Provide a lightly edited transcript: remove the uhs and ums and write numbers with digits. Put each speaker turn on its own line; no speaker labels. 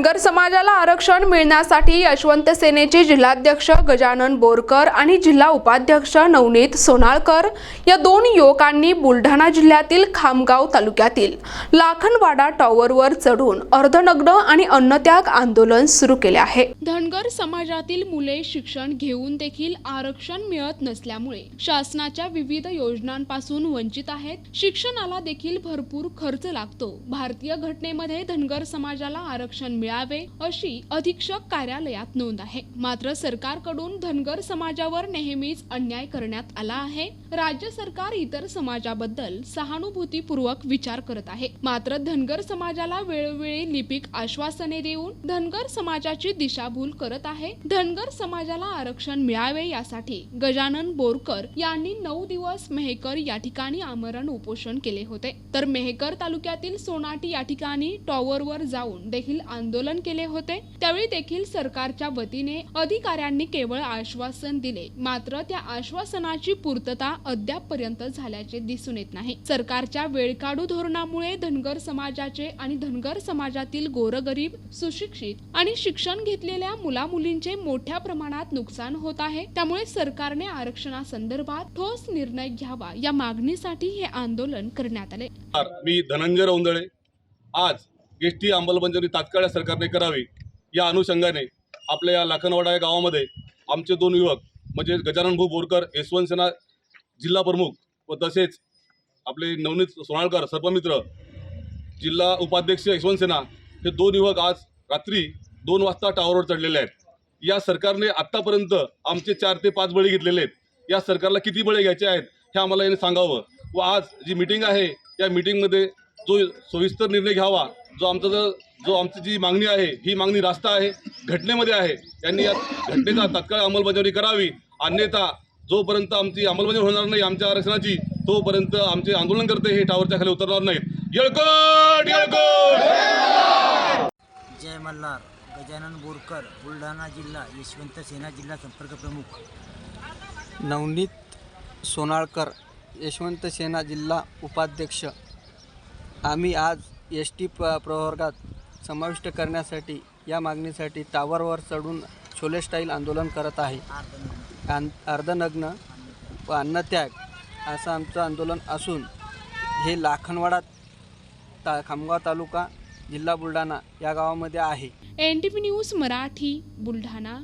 धनगर समाजाला आरक्षण मिळण्यासाठी यशवंत सेनेचे जिल्हाध्यक्ष गजानन बोरकर आणि जिल्हा उपाध्यक्ष नवनीत सोनाळकर या दोन युवकांनी बुलढाणा जिल्ह्यातील खामगाव तालुक्यातील लाखनवाडा टॉवरवर चढून अर्धनग्न आणि अन्नत्याग आंदोलन सुरू केले आहे। धनगर समाजातील मुले शिक्षण घेऊन देखील आरक्षण मिळत नसल्यामुळे शासनाच्या विविध योजनांपासून वंचित आहेत। शिक्षणाला देखील भरपूर खर्च लागतो। भारतीय घटनेमध्ये धनगर समाजाला आरक्षण मिळावे अशी अधीक्षक कार्यालयात नोंद आहे। मात्र सरकारकडून धनगर समाजावर नेहमीच अन्याय करण्यात आला आहे। राज्य सरकार इतर समाजाबद्दल सहानुभूतीपूर्वक विचार करत आहे, मात्र धनगर समाजाला वेळोवेळी लिपिक आश्वासने देऊन धनगर समाजाची दिशाभूल करत आहे। धनगर समाजाला आरक्षण मिळावे यासाठी गजानन बोरकर यांनी 9 दिवस मेहकर या ठिकाणी आमरण उपोषण केले होते, तर मेहकर तालुक्यातील सोनाटी या ठिकाणी टॉवरवर जाऊन देखील आंदोलन केले होते। त्यावेळी देखील सरकारच्या वतीने अधिकाऱ्यांनी केवळ आश्वासन दिले, मात्र त्या आश्वासनाची पूर्तता अद्यापपर्यंत झाल्याचे दिसून येत नाही। सरकारच्या वेळकाढू धोरणामुळे धनगर समाजाचे आणि धनगर समाजातील गोरगरीब, सुशिक्षित आणि शिक्षण घेतलेल्या मुलामुलींचे मोठ्या प्रमाणात नुकसान होत आहे। त्यामुळे सरकारने आरक्षणासंदर्भात ठोस निर्णय घ्यावा या मागणीसाठी हे आंदोलन करण्यात आले।
मी धनंजय रौंदळे आज एसटी अंमलबजावणी तात्काळ सरकारने करावी या अनुषंगाने आपल्या या लाखनवाडा या गावामध्ये आमचे दोन युवक म्हणजे गजानन भाऊ बोरकर यशवंत सेना जिल्हा प्रमुख व तसेच आपले नवनीत सोनाळकर सर्पमित्र जिल्हा उपाध्यक्ष यशवंत सेना हे दोन युवक आज रात्री 2 वाजता टावरवर चढलेले आहेत। या सरकारने आत्तापर्यंत आमचे 4 ते 5 बळी घेतलेले आहेत। या सरकारला किती बळी घ्यायचे आहेत हे आम्हाला याने सांगावं व आज जी मीटिंग आहे या मीटिंगमध्ये जो सविस्तर निर्णय घ्यावा, जो आमची जी मागणी आहे ही मागणी रास्त आहे, घटनेमध्ये आहे। यांनी या घटनेचा तात्काळ अंमलबजावणी करावी, अन्यथा जोपर्यंत आमची अंमलबजावणी होणार नाही आमच्या आरक्षणाची तोपर्यंत आमचे आंदोलनकर्ते हे टावरच्या खाली उतरणार नाहीत। येळकोट येळकोट।
जय मल्हार। गजानन बोरकर, बुलढाणा जिल्हा यशवंत सेना जिल्हा संपर्क प्रमुख।
नवनीत सोनाळकर, यशवंत सेना जिल्हा उपाध्यक्ष। आम्ही आज एसटी प्रवर्गात समाविष्ट करण्यासाठी या मागणीसाठी टावरवर चढून छोले स्टाईल आंदोलन करत आहे। अर्धनग्न व अन्नत्याग असं आमचं आंदोलन असून हे लाखनवाडा खामगाव तालुका जिल्हा बुलढाणा या गावामध्ये आहे।
NTV news Marathi, Buldhana.